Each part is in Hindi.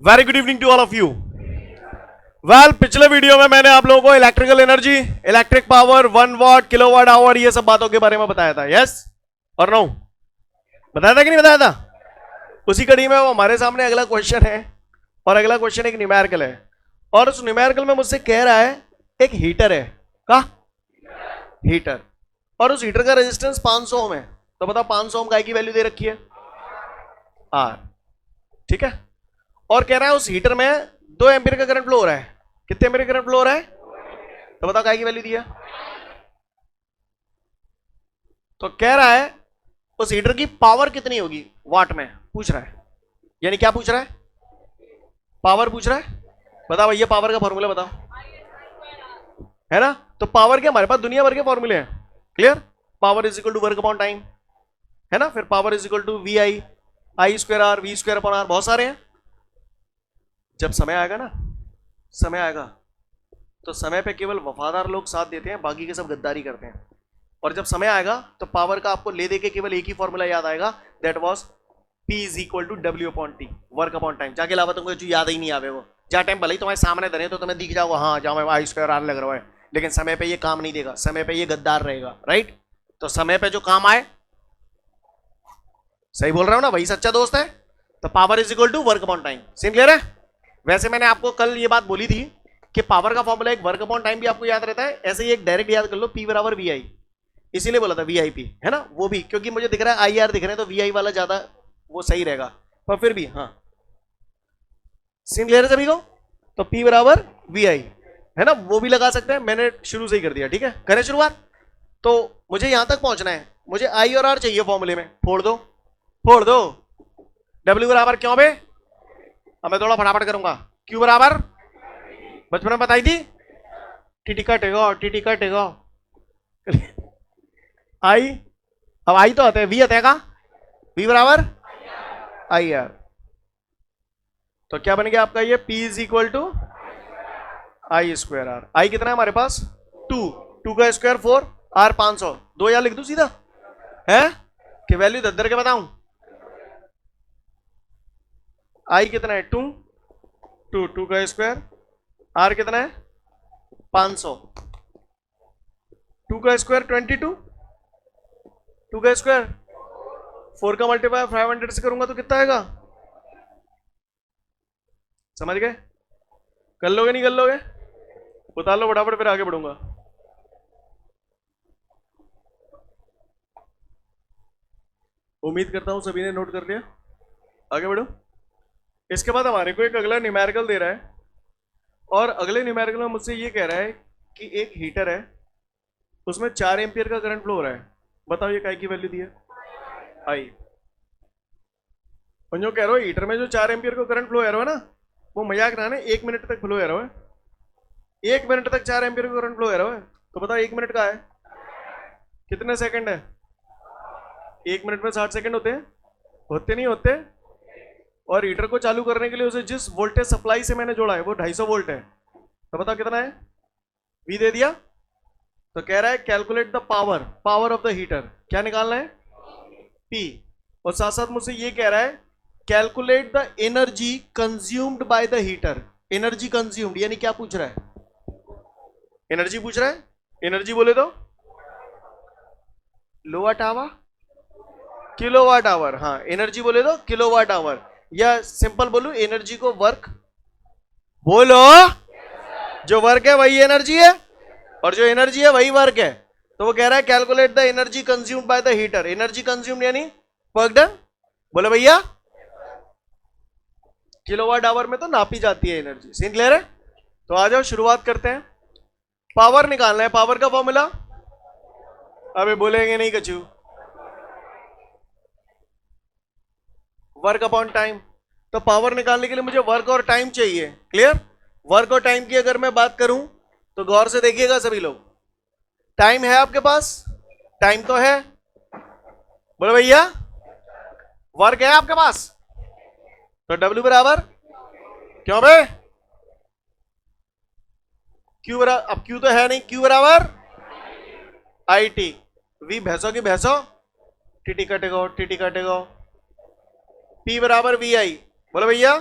Very good evening to all of you. Well, पिछले वीडियो में मैंने आप लोगों को electrical energy, electric power, 1 watt, kilowatt hour, ये सब बातों के बारे में बताया था। यस और नो? बताया था कि नहीं बताया था? उसी कड़ी में वो हमारे सामने अगला क्वेश्चन है, और अगला क्वेश्चन एक न्यूमेरिकल है, और उस न्यूमेरिकल में मुझसे कह रहा है एक हीटर है। का हीटर, और उस हीटर का रेजिस्टेंस 500 ओम है। तो बताओ 500 ओम का की वैल्यू दे रखी है आर, ठीक है। और कह रहा है उस हीटर में 2 एम्पीयर का करंट फ्लो हो रहा है। कितने एम्पीयर का करंट फ्लो हो रहा है? तो बताओ काय की वैल्यू दी है? तो कह रहा है उस हीटर की पावर कितनी होगी वाट में, पूछ रहा है। यानी क्या पूछ रहा है? पावर पूछ रहा है। बताओ भैया, पावर का फॉर्मूला बताओ, है ना? तो पावर के हमारे पास दुनिया भर के फॉर्मूले हैं। Clear? Power is equal to work upon time, है ना? फिर power is equal to V I, I square R, V square upon R, बहुत सारे हैं। जब समय आएगा ना, समय आएगा तो समय पे केवल वफादार लोग साथ देते हैं, बाकी के सब गद्दारी करते हैं। और जब समय आएगा तो पावर का आपको ले दे के केवल एक ही फॉर्मूला याद आएगा, that was P is equal to W upon T, work upon time. जाके अलावा तुमको जो याद ही नहीं आवे वो, जहाँ टाइम भले ही तुम्हारे सामने धरे तो तुम्हें दिख जाओगा, हाँ जहाँ आई स्क्वायर आर लग रहा है, लेकिन समय पे ये काम नहीं देगा, समय पे ये गद्दार रहेगा। राइट? तो समय पे जो काम आए, सही बोल रहा हूं ना, वही सच्चा दोस्त है। तो power is equal to work upon time. Scene clear है? वैसे मैंने आपको कल ये बात बोली थी कि पावर का फॉर्मूला एक वर्क अपॉन टाइम भी आपको याद रहता है, ऐसे ही एक डायरेक्ट याद कर लो, P बराबर वी आई। इसीलिए बोला था VIP, है ना? वो भी क्योंकि मुझे दिख रहा है IR दिख रहे हैं, तो VI वाला ज्यादा वो सही रहेगा, पर फिर भी हाँ। सीन क्लियर है सभी को? तो P बराबर VI, है ना? वो भी लगा सकते हैं, मैंने शुरू से ही कर दिया। ठीक है, करें शुरुआत। तो मुझे यहां तक पहुंचना है, मुझे I और R चाहिए फॉर्मूले में। फोड़ दो, फोड़ दो। W बराबर क्यों बे? अब मैं थोड़ा फटाफट करूंगा। Q बराबर, बचपन में बताई थी, टीटी कटेगा, टीटी कटेगा। आई, अब आई तो आते हैं, वी आते हैं का, वी बराबर आई आर। तो क्या बन गया आपका ये? P is equal to I square R. I कितना है हमारे पास? 2, 2 का स्क्वायर 4, आर 500। 2 या लिख दू सीधा, है कि वैल्यू दर के बताऊं? आई कितना है? 2, 2, 2 का स्क्वायर, आर कितना है? 500। 2 का स्क्वायर 22, 2 का स्क्वायर 4 का मल्टीप्लाई 500 से करूंगा तो कितना आएगा? समझ गए? कर लोगे नहीं कर लोगे? बता लो फटाफट, फिर आगे बढ़ूंगा। उम्मीद करता हूं सभी ने नोट कर लिया। आगे बढ़ो। इसके बाद हमारे को एक अगला न्यूमेरिकल दे रहा है, और अगले न्यूमेरिकल में मुझसे ये कह रहा है कि एक हीटर है, उसमें 4 एम्पियर का करंट फ्लो हो रहा है। बताओ ये काय की वैल्यू दी है? आई। और जो कह रहा हो हीटर में जो 4 एम्पियर का करंट फ्लो हो रहा है ना, वो मजाक ना है, 1 मिनट तक फ्लो हो रहा है। 1 मिनट तक 4 एम्पियर का करंट फ्लो हो रहा है। तो बताओ 1 मिनट का है कितने सेकंड है? 1 मिनट में 60 सेकंड होते हैं? होते नहीं होते? और हीटर को चालू करने के लिए उसे जिस वोल्टेज सप्लाई से मैंने जोड़ा है वो 250 वोल्ट है। तो बताओ कितना है? वी दे दिया। तो कह रहा है calculate the power, power of the heater. क्या निकालना है? P। और साथ साथ मुझसे ये कह रहा है calculate the energy consumed by the heater. Energy consumed यानी क्या पूछ रहा है? एनर्जी पूछ रहा है। एनर्जी बोले तो लोवाट आवर, किलोवाट आवर। हाँ, एनर्जी बोले तो किलोवाट आवर, या सिंपल बोलू एनर्जी को वर्क बोलो। जो वर्क है वही एनर्जी है, और जो एनर्जी है वही वर्क है। तो वो कह रहा है calculate the energy consumed by the heater. Energy consumed यानी वर्क डन। बोले भैया, किलोवाट आवर में तो नापी जाती है एनर्जी। सीन क्लियर है? तो आ जाओ शुरुआत करते हैं। पावर निकालना है। पावर का फॉर्मूला अबे बोलेंगे नहीं कचू, वर्क अपॉन टाइम। तो पावर निकालने के लिए मुझे वर्क और टाइम चाहिए। क्लियर? वर्क और टाइम की अगर मैं बात करूं तो गौर से देखिएगा सभी लोग। टाइम है आपके पास? टाइम तो है। बोले भैया, वर्क है आपके पास? तो W बराबर क्यों बे? Q बराबर, अब Q तो है नहीं, Q बराबर IT। V भैंसों की भैंसों, टीटी कटेगा, टीटी कटेगा। P बराबर VI। बोलो भैया,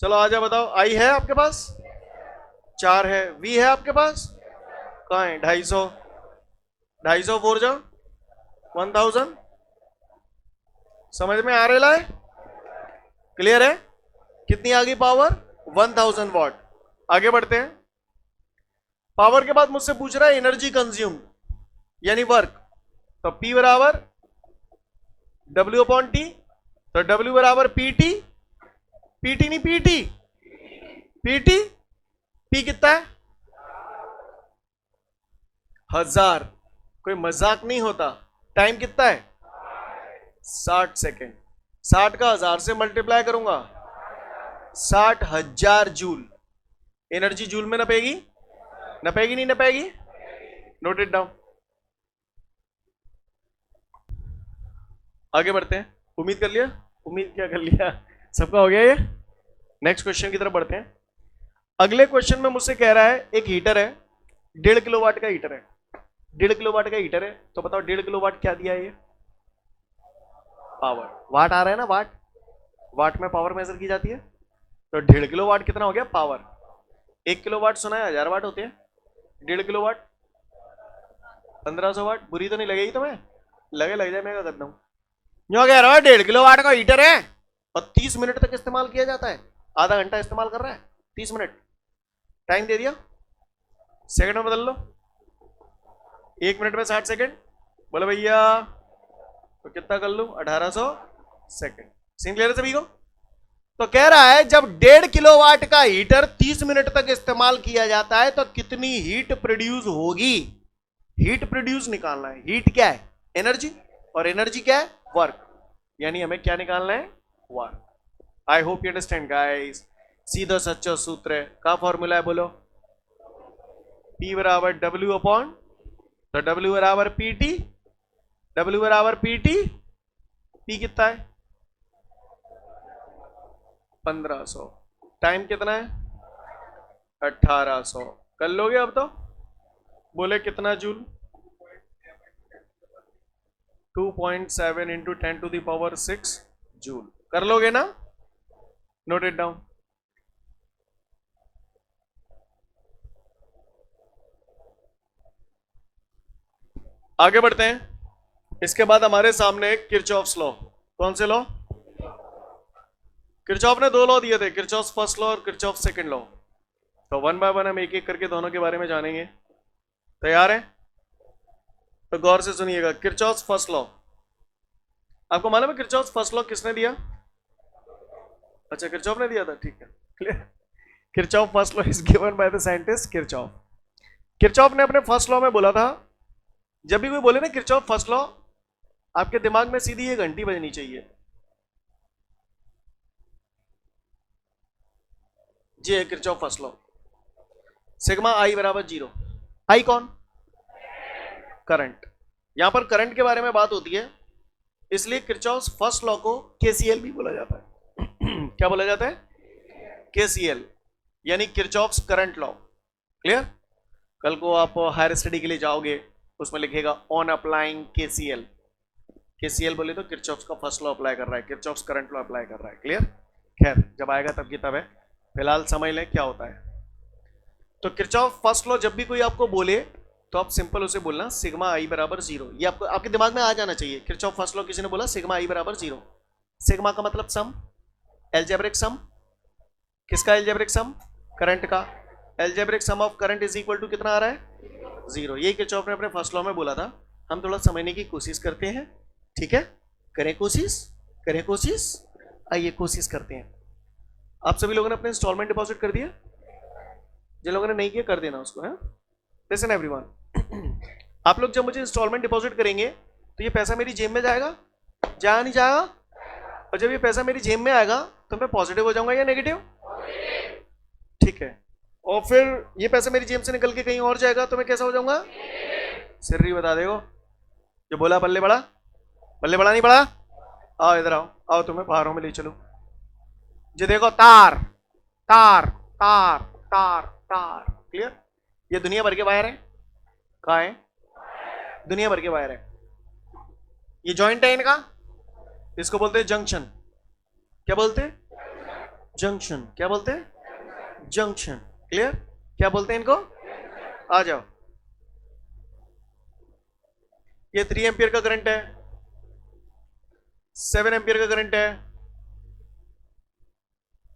चलो आ जाओ, बताओ। आई है आपके पास? 4 है। वी है आपके पास? कहाँ है? 250। 250 4 जाओ 1000। समझ में आ रहा है? क्लियर है? कितनी आ गई पावर? 1000 वॉट। आगे बढ़ते हैं। पावर के बाद मुझसे पूछ रहा है एनर्जी कंज्यूम यानी वर्क। तो P बराबर W अपॉन टी। तो W बराबर PT। PT नहीं PT। PT। P कितना है? 1000। कोई मजाक नहीं होता। टाइम कितना है? 60 सेकेंड। 60 का 1000 से मल्टीप्लाई करूंगा 60,000 जूल। एनर्जी जूल में नपेगी? नपेगी नहीं नपेगी? Note it down. आगे बढ़ते हैं। उम्मीद कर लिया? उम्मीद क्या कर लिया? सबका हो गया ये? नेक्स्ट क्वेश्चन की तरफ बढ़ते हैं। अगले क्वेश्चन में मुझसे कह रहा है एक हीटर है, 1.5 किलोवाट का हीटर है। 1.5 किलोवाट का हीटर है। तो बताओ 1.5 किलोवाट क्या दिया है ये? पावर। वाट आ रहा है ना? वाट। वाट में पावर मेजर की जाती है। तो 1.5 किलोवाट कितना हो गया? पावर। 1 किलोवाट सुना है 1000 वाट होते हैं। 1.5 किलोवाट 1500 वाट। बुरी तो नहीं लगेगी तुम्हें? लगे लग जाए, मैं क्या करता हूं। जो कह रहा है 1.5 किलोवाट का हीटर है और 30 मिनट तक इस्तेमाल किया जाता है। आधा घंटा इस्तेमाल कर रहा है, 30 मिनट टाइम दे दिया। सेकंड में बदल लो। 1 मिनट में 60 सेकंड। बोले भैया तो कितना कर लू? 1800 सेकंड। सीन क्लियर है सभी को? तो कह रहा है जब 1.5 किलोवाट का हीटर 30 मिनट तक इस्तेमाल किया जाता है तो कितनी हीट प्रोड्यूस होगी? हीट प्रोड्यूस निकालना है। हीट क्या है? एनर्जी। और एनर्जी क्या है? वर्क। यानी हमें क्या निकालना है? Work. I hope you understand guys. सीधा सच्चा सूत्र है। का फॉर्मूला है बोलो? P बराबर W अपॉन, तो W बराबर PT। W बराबर PT। P कितना है? 1500। टाइम कितना है? 1800। कर लोगे अब तो? बोले कितना जूल? 2.7 into 10⁶ joule. कर लोगे ना? Note it down. आगे बढ़ते हैं। इसके बाद हमारे सामने किरचॉफ्स लॉ। कौन से लॉ? किरचॉफ ने 2 लॉ दिए थे, किरचॉफ फर्स्ट लॉ और किरचॉफ सेकंड लॉ। तो 1 बाय 1 हम एक एक करके दोनों के बारे में जानेंगे। तैयार है? तो गौर से सुनिएगा। किरचॉफ फर्स्ट लॉ आपको मालूम है? किरचॉफ फर्स्ट लॉ किसने दिया? अच्छा, किरचॉफ ने दिया था, ठीक है, clear. Kirchhoff first law is given by the scientist Kirchhoff. Kirchhoff ने अपने फर्स्ट लॉ में बोला था, जब भी कोई बोले ना किरचॉफ फर्स्ट लॉ, आपके दिमाग में सीधी ये घंटी बजनी चाहिए। जी है किरचॉफ फर्स्ट लॉ। सिग्मा आई बराबर 0। आई कौन? करंट। यहां पर करंट के बारे में बात होती है, इसलिए किरचॉफ फर्स्ट लॉ को केसीएल भी बोला जाता है। क्या बोला जाता है? केसीएल, यानी किरचॉफ्स करंट लॉ। क्लियर? कल को आप हायर स्टडी के लिए जाओगे, उसमें लिखेगा ऑन अप्लाइंग केसीएल। केसीएल बोले तो किरचॉफ्स का फर्स्ट लॉ अप्लाई कर रहा है, किरचॉफ्स करंट लॉ अप्लाई कर रहा है। क्लियर? खैर, जब आएगा तब की तब है, फिलहाल समझ लें क्या होता है। तो किरचॉफ फर्स्ट लॉ जब भी कोई आपको बोले तो आप सिंपल उसे बोलना सिग्मा आई बराबर 0। ये आपको आपके दिमाग में आ जाना चाहिए। किरचॉफ फर्स्ट लॉ किसी ने बोला सिग्मा आई बराबर 0। सिग्मा का मतलब सम, एल्जेब्रिक सम। किसका एल्जेब्रिक सम? करंट का। Algebraic sum of current is equal to कितना आ रहा है? 0। यही किरचॉफ ने अपने फर्स्ट लॉ में बोला था। हम थोड़ा समझने की कोशिश करते हैं, ठीक है? करें कोशिश, करें कोशिश। आइए कोशिश करते हैं। आप सभी लोगों ने अपने इंस्टॉलमेंट डिपॉजिट कर दिया? जिन लोगों ने नहीं किया कर देना उसको, है? लिसन एवरीवन, आप लोग जब मुझे इंस्टॉलमेंट डिपॉजिट करेंगे तो ये पैसा मेरी जेब में जाएगा? जाएगा नहीं जाएगा? और जब ये पैसा मेरी जेब में आएगा तो मैं पॉजिटिव हो जाऊंगा या नेगेटिव? ठीक है। और फिर ये पैसा मेरी जेब से निकल के कहीं और जाएगा तो मैं कैसा हो जाऊंगा? सिर्री बता देगा। जो बोला बल्ले बड़ा, बल्ले बड़ा नहीं बड़ा। आओ इधर आओ, आओ तुम्हें पहाड़ों में ले चलो। जो देखो तार तार तार तार तार। क्लियर? ये दुनिया भर के वायर है। कहाँ है? दुनिया भर के वायर है। ये जॉइंट है इनका, इसको बोलते हैं जंक्शन। क्या बोलते हैं? जंक्शन। क्या बोलते हैं? जंक्शन। क्लियर? क्या बोलते हैं इनको? आ जाओ। ये 3 एम्पियर का करंट है, 7 एम्पियर का करंट है,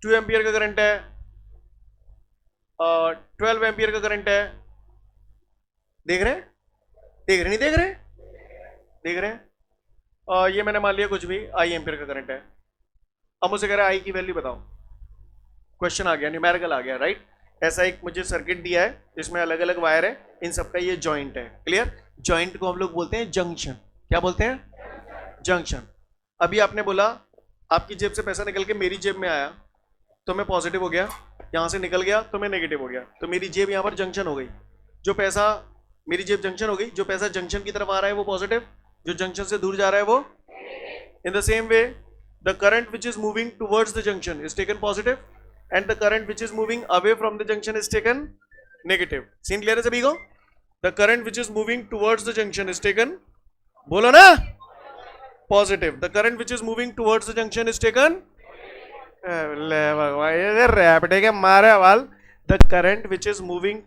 2 एम्पियर का करंट है, 12 एम्पियर का करंट है। देख रहे हैं? देख रहे नहीं देख रहे? देख रहे हैं? ये मैंने मान लिया कुछ भी आई एम्पियर का करंट है। अब मुझे कह रहा है आई की वैल्यू बताओ। क्वेश्चन आ गया, न्यूमेरिकल आ गया, राइट? ऐसा एक मुझे सर्किट दिया है, इसमें अलग अलग वायर है, इन सबका ये जॉइंट है। क्लियर? जॉइंट को हम लोग बोलते हैं जंक्शन। क्या बोलते हैं? जंक्शन। अभी आपने बोला आपकी जेब से पैसा निकल के मेरी जेब में आया तो मैं पॉजिटिव हो गया, यहां से निकल गया तो मैं नेगेटिव हो गया, तो मेरी जेब यहां पर जंक्शन हो गई। जो पैसा, मेरी जेब जंक्शन हो गई, जो पैसा जंक्शन की तरफ आ रहा है वो पॉजिटिव, जो जंक्शन से दूर जा रहा है वो। In the same way the current which is moving towards the junction is taken positive and the current which is moving away from the junction is taken negative. Scene clear है सभी को? The current which is moving towards the junction is taken, बोलो ना, positive. The current which is moving towards the junction is taken, रैपिड के मारे वाल। The current which is moving,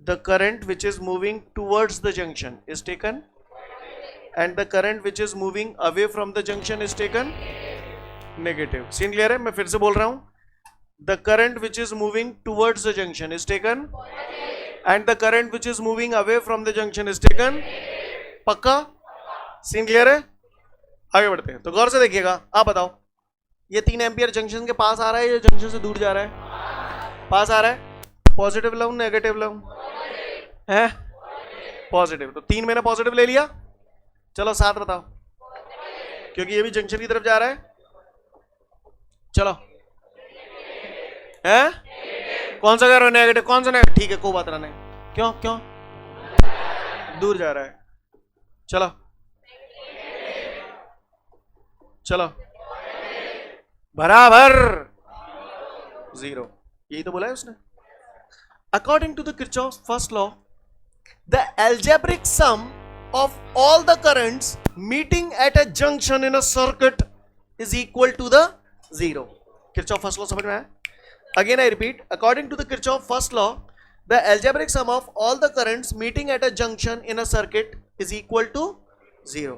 the current which is moving towards the junction is taken and the current which is moving away from the junction is taken negative. Scene clear है? मैं फिर से बोल रहा हूं, the current which is moving towards the junction is taken and the current which is moving away from the junction is taken। पक्का? सीन क्लियर है? आगे बढ़ते हैं, तो गौर से देखिएगा। आप बताओ ये 3 एम्पियर जंक्शन के पास आ रहा है या जंक्शन से दूर जा रहा है? पास आ रहा है। पॉजिटिव लाऊं नेगेटिव लाऊं? है पॉजिटिव, तो 3 मैंने पॉजिटिव ले लिया। चलो 7 बताओ, क्योंकि ये भी जंक्शन की तरफ जा रहा है। चलो है कौन सा करो? नेगेटिव। कौन सा नेगेटिव? ठीक है, कोई बात नहीं। क्यों क्यों? दूर जा रहा है। चलो चलो, बराबर 0। यही तो बोला है उसने। According to the Kirchhoff's first law, the algebraic sum of all the currents meeting at a junction in a circuit is equal to the 0. Kirchhoff first law समझ में आया? Again I repeat, according to the Kirchhoff first law, the algebraic sum of all the currents meeting at a junction in a circuit is equal to 0.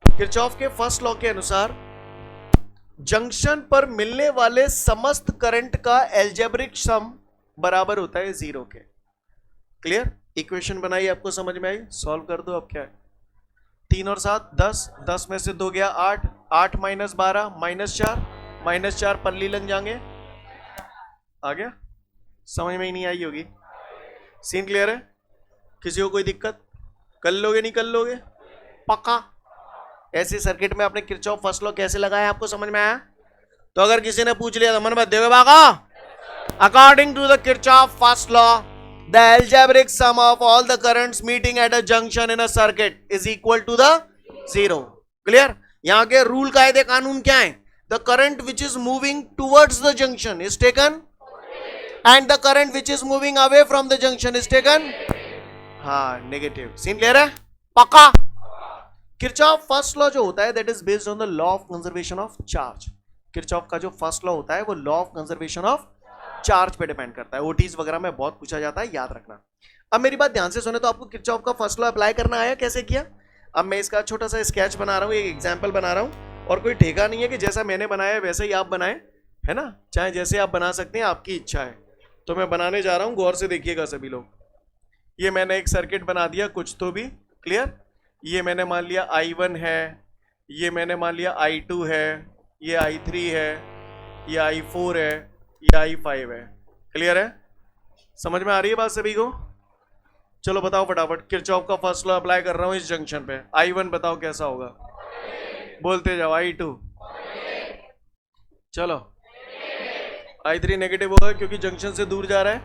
Kirchhoff के first law के अनुसार जंक्शन पर मिलने वाले समस्त करंट का एल्जेब्रिक सम बराबर होता है 0 के। क्लियर? इक्वेशन बनाई, आपको समझ में आई? सॉल्व कर दो। अब क्या है? 3 और 7 10, 10 में से 2 गया 8, 8 माइनस 12 माइनस 4 पल्ली लग जाएंगे। आ गया? समझ में ही नहीं आई होगी। सीन क्लियर है? किसी को कोई दिक्कत? कर लोगे नहीं कर लोगे? पक्का? ऐसे सर्किट में आपने किरचॉफ फर्स्ट लॉ कैसे लगाया, आपको समझ में आया? तो अगर किसी ने पूछ लिया तो मन मत देगा बागा। According to the Kirchhoff first law, the algebraic sum of all the currents meeting at a junction in a circuit is equal to the 0. Clear? यहाँ के रूल कायदे कानून क्या है? The current which is moving towards the junction is taken and the current which is moving away from the junction is taken, हाँ, negative. सीन क्लियर है? पक्का? Kirchhoff first law जो होता है that is based on the law of conservation of charge. Kirchhoff का जो फर्स्ट लॉ होता है वो law of conservation of charge पे डिपेंड करता है। ओटीज वगैरह में बहुत पूछा जाता है, याद रखना। अब मेरी बात ध्यान से सुने, तो आपको किरचॉफ का फर्स्ट लॉ अप्लाई करना आया? कैसे किया? अब मैं इसका छोटा सा स्केच बना रहा हूँ, एक एग्जांपल बना रहा हूँ, और कोई ठेका नहीं है कि जैसा मैंने बनाया है वैसे ही आप बनाएं, है ना? चाहे जैसे आप बना सकते हैं, आपकी इच्छा है। तो मैं बनाने जा रहा हूँ, गौर से देखिएगा सभी लोग। ये मैंने एक सर्किट बना दिया कुछ तो भी। क्लियर? ये मैंने मान लिया I1 है, ये मैंने मान लिया I2 है, ये I3 है, ये I4 है, ये I5 है। क्लियर है? समझ में आ रही है बात सभी को? चलो बताओ फटाफट, किरचॉफ का फर्स्ट लॉ अप्लाई कर रहा हूं इस जंक्शन पे। I1 बताओ कैसा होगा? बोलते जाओ। I2 चलो, I3 नेगेटिव होगा क्योंकि जंक्शन से दूर जा रहा है।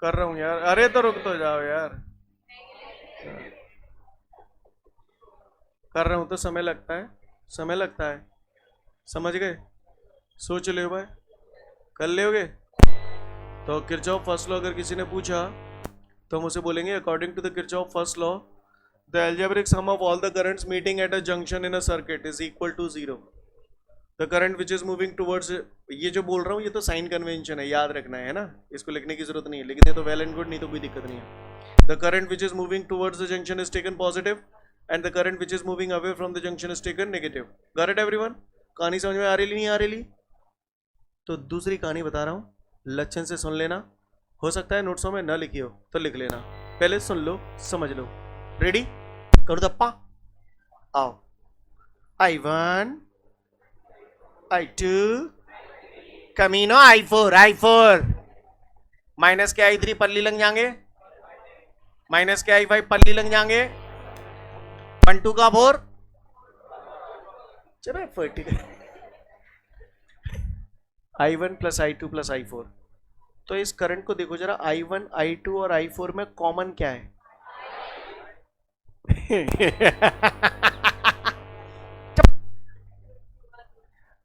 कर रहा हूं यार, अरे तो रुक तो जाओ यार। कर रहा हूं तो समय लगता है, समय लगता है। समझ गए? सोच ले भाई, कर लोगे? तो किरचॉफ फर्स्ट लॉ अगर किसी ने पूछा तो हम उसे बोलेंगे according to the Kirchhoff first law the algebraic sum of all the currents meeting at a junction in a circuit is equal to 0। The current which is moving towards, ये जो बोल रहा हूँ ये तो साइन कन्वेंशन है, याद रखना है ना, इसको लिखने की जरूरत नहीं है, लिखने तो वेल एंड गुड, नहीं तो कोई दिक्कत नहीं है। The current which is moving towards the junction is taken positive and the current which is moving away from the junction is taken negative. Got it everyone? कहानी समझ में आ रही नहीं आ रही? तो दूसरी कहानी बता रहा हूँ, लक्षण से सुन लेना, हो सकता है नोट्सों में ना लिखी हो तो लिख लेना, पहले सुन लो समझ लो। रेडी? करो दप्पा, आओ। I1 I2 कमीनो I4 माइनस के I3 पल्ली लग जाएंगे, माइनस के I5 पल्ली लग जाएंगे, 1 2 का 4 चलो 40 I1 plus I2 plus I4। तो इस करंट को देखो जरा, I1 I2 और I4 में कॉमन क्या है?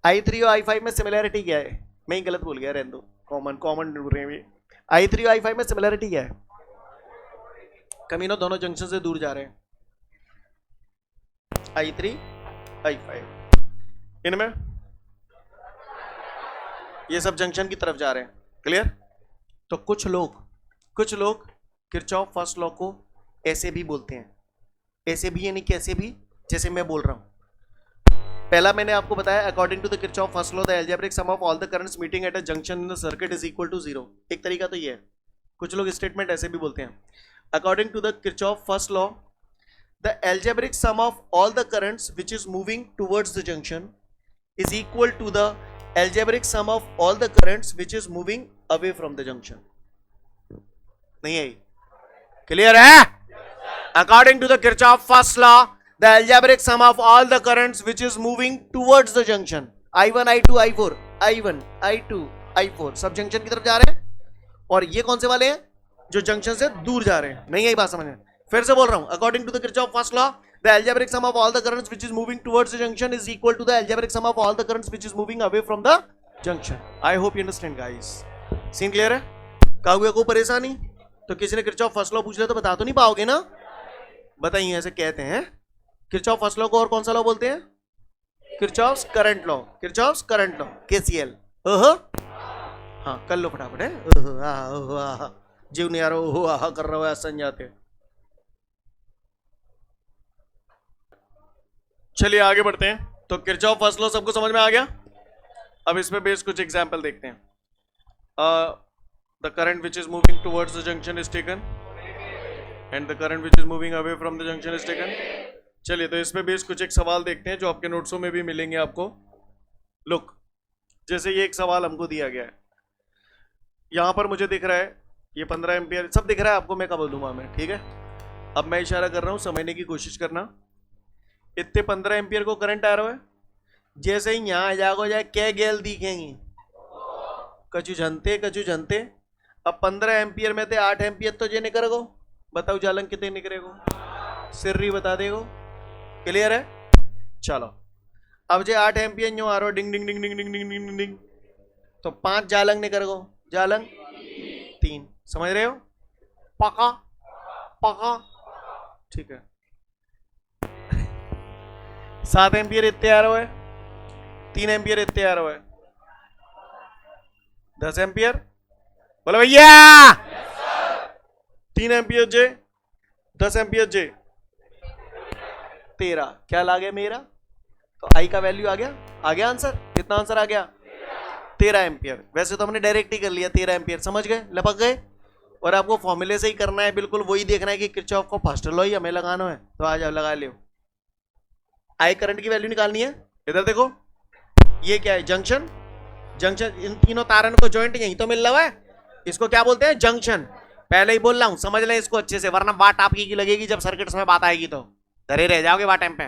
I3 और I5 में सिमिलैरिटी क्या है? मैं ही गलत बोल गया, रहने दो, कॉमन ढूंढ रहे हैं। I3 और I5 में सिमिलैरिटी क्या है? कमीनों दोनों जंक्शन से दूर जा रहे हैं, I3 I5, इनमें ये सब जंक्शन की तरफ जा रहे हैं। क्लियर? तो कुछ लोग किरचॉफ फर्स्ट लॉ को ऐसे भी बोलते हैं, ऐसे भी यानी कैसे भी, जैसे मैं बोल रहा हूं। पहला मैंने आपको बताया, according to the Kirchhoff first law the algebraic sum of all the currents meeting at a junction in the circuit is equal to 0। एक तरीका तो ये है, कुछ लोग स्टेटमेंट ऐसे भी बोलते हैं, according to the Kirchhoff first law the algebraic sum of all the currents which is moving towards the junction is equal to the algebraic sum of all the currents which is moving away from the junction। नहीं है? क्लियर है? According to the Kirchhoff first law, the algebraic sum of all the currents which is moving towards the junction, I1 I2 I4, I1 I2 I4 सब जंक्शन की तरफ जा रहे हैं, और ये कौन से वाले हैं? जो जंक्शन से दूर जा रहे हैं। नहीं है बात समझ में? फिर से बोल रहा हूं, according to the Kirchhoff first law the algebraic sum of all the currents which is moving towards the junction is equal to the algebraic sum of all the currents which is moving away from the junction। I hope you understand guys। Scene clear है? काहुआ को परेशानी? तो किसी ने किरचॉफ फर्स्ट लॉ पूछ लिया तो बता तो नहीं पाओगे ना? बताइए, ऐसे कहते हैं। किरचॉफ फर्स्ट लॉ को और कौन सा लॉ बोलते हैं? Kirchhoff's current law, Kirchhoff's current law, KCL। हाँ कर लो फटाफट है, जीव नहीं आ रहा कर रहा है संजाते। चलिए आगे बढ़ते हैं। तो किरचॉफ फर्स्ट लॉ सबको समझ में आ गया? अब इसमें बेस कुछ एग्जांपल देखते हैं। The current which is moving towards the junction is taken and the current which is moving away from the junction is taken. चलिए तो इसमें बेस कुछ एक सवाल देखते हैं जो आपके नोट्सों में भी मिलेंगे आपको। लुक, जैसे ये एक सवाल हमको दिया गया है, यहां पर मुझे दिख रहा है ये 15 एम्पियर, सब दिख रहा है आपको, मैं कब दूंगा मैं, ठीक है? अब मैं इशारा कर रहा हूं, समझने की कोशिश करना। इतने 15 एम्पियर को करंट आ रहा है, जैसे ही यहां आ जाओगे जाए क्या गेल दिखेंगी? कचू झनते। अब 15 एम्पियर में थे 8 एम्पियर तो जे निकल गो, बताओ जालन कितने निकलेगो? सिर्री बता देगो। क्लियर है? चलो अब जे 8 एम्पियर न्यू आ रहा, डिंग डिंग डिंग डिंग डिंग डिंग डिंग डिंग, तो 5 जालंग निकल गो, जालंग 3, समझ रहे हो? पका ठीक है। 7 एम्पियर इतने आ रहा है, 3 एम्पियर इतने आ रहा है, 10 एम्पियर, बोलो भैया 3 एम्पियर जे, 10 एम्पियर जे, 13। क्या ला गया मेरा? तो आई का वैल्यू आ गया आंसर। कितना आंसर आ गया? 13 एम्पियर। वैसे तो हमने डायरेक्ट ही कर लिया 13 एम्पियर, समझ गए, लपक गए। और आपको फॉर्मूले से ही करना है, बिल्कुल वही देखना है कि किरचॉफ को फर्स्ट लॉ ही हमें लगाना है, तो आ जाओ लगा लियो। आई करंट की वैल्यू निकालनी है। इधर देखो, ये क्या है? जंक्शन। इन तीनों तारन को ज्वाइंट यहीं तो मिल रहा है, इसको क्या बोलते हैं? जंक्शन। पहले ही बोल रहा हूं, समझ लें इसको अच्छे से, वरना बात आपकी की लगेगी जब सर्किट्स में बात आएगी तो धरे रह जाओगे बात टाइम पे।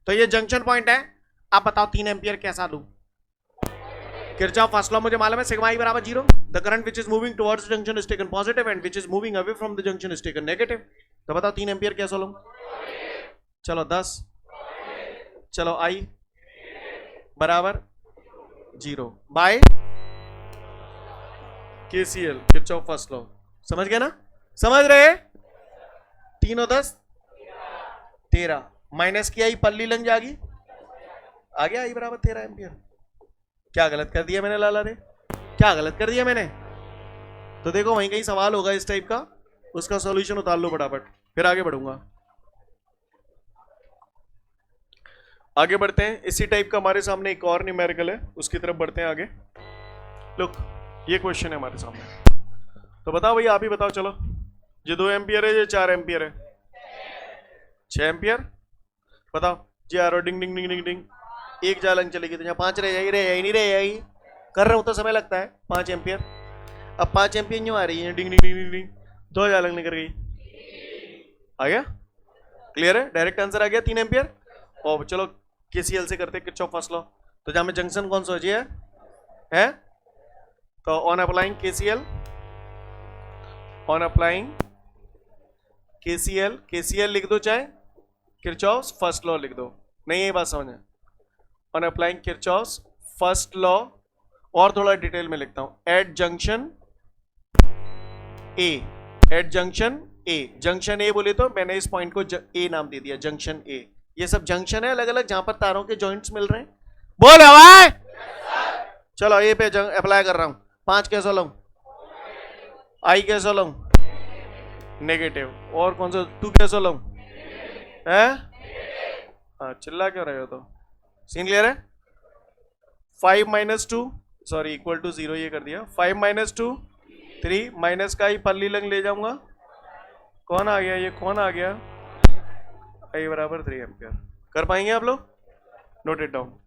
तो ये जंक्शन पॉइंट है। आप बताओ 3 एम्पियर कैसा लूं? किरचॉफ फर्स्ट लॉ मुझे मालूम है, सिग्मा ई बराबर 0। The current which is moving towards the junction is taken positive and which is moving away from the junction is taken negative. तो बताओ 3 एम्पियर कैसा लूं? चलो 10, चलो आई बराबर 0 by KCL, Kirchhoff first law. समझ गए ना? समझ रहे? 3 और 10 13, माइनस की आई पल्ली लग जाएगी, आ गया I बराबर 13 एम्पियर। क्या गलत कर दिया मैंने लाला ने? क्या गलत कर दिया मैंने? तो देखो वहीं कहीं सवाल होगा इस टाइप का, उसका सॉल्यूशन उतार लो फटाफट, फिर आगे बढ़ूंगा। आगे बढ़ते हैं। इसी टाइप का हमारे सामने एक और न्यूमेरिकल है, उसकी तरफ बढ़ते हैं आगे। लुक, ये क्वेश्चन है हमारे सामने। तो बताओ भाई, आप ही बताओ। चलो, ये 2 एम्पियर है, ये 4 एम्पियर है, 6 एम्पियर। बताओ जी। आरो डिंग डिंग डिंग डिंग डिंग, एक जालंग चलेगी तो यहाँ 5 रह जाएगी, नहीं रह जाएगी। कर रहा हूँ तो समय लगता है। 5 एम्पियर, अब 5 एम्पियर न्यू आ रही है, डिंग डिंग डिंग डिंग डिंग, 2 जालंग निकल गई। आ गया? क्लियर है? डायरेक्ट आंसर आ गया 3 एम्पियर। और चलो केसीएल से करते किरचॉफ फर्स्ट लॉ। तो जहां में जंक्शन कौन सा है? तो on applying KCL, on applying KCL लिख दो, चाहे किरचॉफ फर्स्ट लॉ लिख दो। नहीं ये बात समझ। On applying Kirchhoff first law, और थोड़ा डिटेल में लिखता हूं। एट जंक्शन ए, एट जंक्शन ए, जंक्शन ए बोले तो मैंने इस पॉइंट को ए नाम दे दिया, जंक्शन ए। ये सब जंक्शन है अलग अलग, जहां पर तारों के जॉइंट्स मिल रहे हैं। बोल हवा। चलो ए पे अप्लाई कर रहा हूं। 5 कैसे लाऊं? आई कैसे लाऊं? नेगेटिव। और कौन सा? 2 कैसे लाऊं? है? हाँ, चिल्ला क्यों रहे हो? तो सीन क्लियर है? 5 - 2 सॉरी इक्वल टू 0 ये कर दिया। 5 - 2 3, माइनस का ही पल्ली लंग ले जाऊंगा। कौन आ गया? ये कौन आ गया? I बराबर 3 एम्पियर। कर पाएंगे आप लोग? Note it down.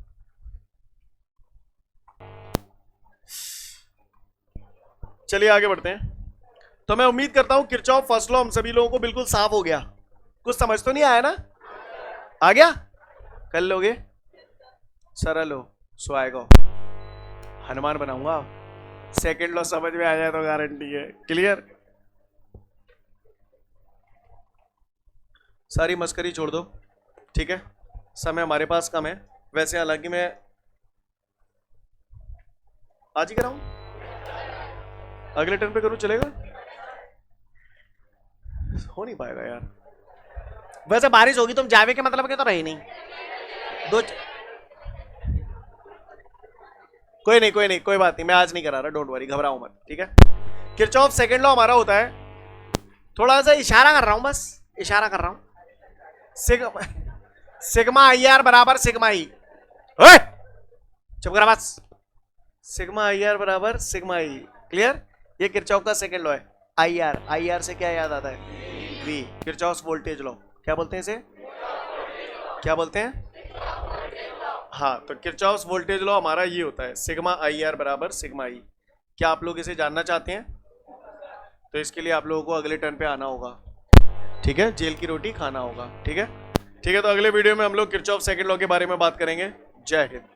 चलिए आगे बढ़ते हैं। तो मैं उम्मीद करता हूं किरचॉफ फर्स्ट लॉ हम सभी लोगों को बिल्कुल साफ हो गया। कुछ समझ तो नहीं आया ना? आ गया? कर लोगे? सरल हो, स्वाएगा। हनुमान बनाऊंगा। सेकेंड लॉ समझ में आ जाए तो गारंटी है। क्लियर? सारी मस्करी छोड़ दो, ठीक है? समय हमारे पास कम है वैसे, हालांकि मैं आज ही कराऊं, अगले टर्न पे करूं, चलेगा? हो नहीं पाएगा यार। वैसे बारिश होगी, तुम जावे के मतलब के तो रहे नहीं। कोई नहीं, कोई बात नहीं, मैं आज नहीं करा रहा, डोंट वरी, घबराओ मत, ठीक है? किरचॉफ सेकंड लॉ हमारा होता है, थोड़ा सा इशारा कर रहा हूं, बस इशारा कर रहा हूं। सिग्मा आई आर बराबर सिग्मा ई। चुप करा बस। सिग्मा आई आर बराबर सिग्मा ई। क्लियर? ये किरचॉफ का सेकंड लॉ है। आई आर से क्या याद आता है? वी। Kirchhoff voltage law. क्या बोलते हैं इसे? क्या बोलते हैं? हाँ, तो किरचॉफ वोल्टेज लॉ हमारा ये होता है, सिग्मा आई आर बराबर सिग्मा ई। क्या आप लोग इसे जानना चाहते हैं? तो इसके लिए आप लोगों को अगले टर्न पे आना होगा, ठीक है? जेल की रोटी खाना होगा, ठीक है? ठीक है, तो अगले वीडियो में हम लोग किरचॉफ सेकंड लॉ के बारे में बात करेंगे। जय हिंद।